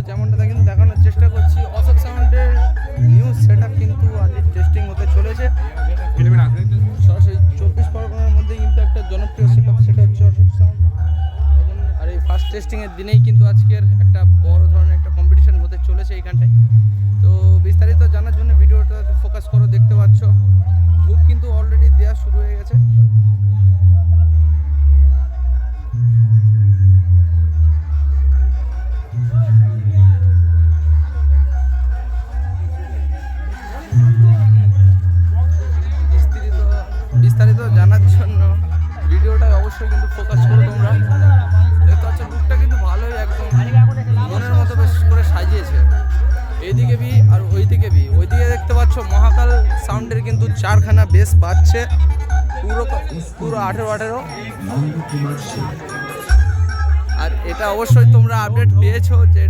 যেমনটা কিন্তু দেখানোর চেষ্টা করছি, অশোক সাউন্ডের নিউ সেট আপ কিন্তু আজ টেস্টিং হতে চলেছে। সরাসরি 24 পরগনার মধ্যে কিন্তু একটা জনপ্রিয় সেট আপ, সেটা হচ্ছে অশোক সাউন্ড। আর এই ফার্স্ট টেস্টিংয়ের দিনেই কিন্তু আজকের একটা বড় ধরনের একটা কম্পিটিশন হতে চলেছে এইখানটায়। তো বিস্তারিত জানার জন্য ভিডিওটা ফোকাস করো, দেখতে পাচ্ছ ধূপ কিন্তু অলরেডি দেওয়া শুরু হয়ে গেছে। বিস্তারিত জানার জন্য ভিডিওটায় অবশ্যই কিন্তু ফোকাস করো তোমরা। দেখতে পাচ্ছ লুকটা কিন্তু ভালোই, একদম মনের মতো বেশ করে সাজিয়েছে। এইদিকে বি আর ওইদিকে বি। ওইদিকে দেখতে পাচ্ছ মহাকাল সাউন্ডের কিন্তু 4খানা বেস বাজছে, পুরো 18। আর এটা অবশ্যই তোমরা আপডেট পেয়েছো যে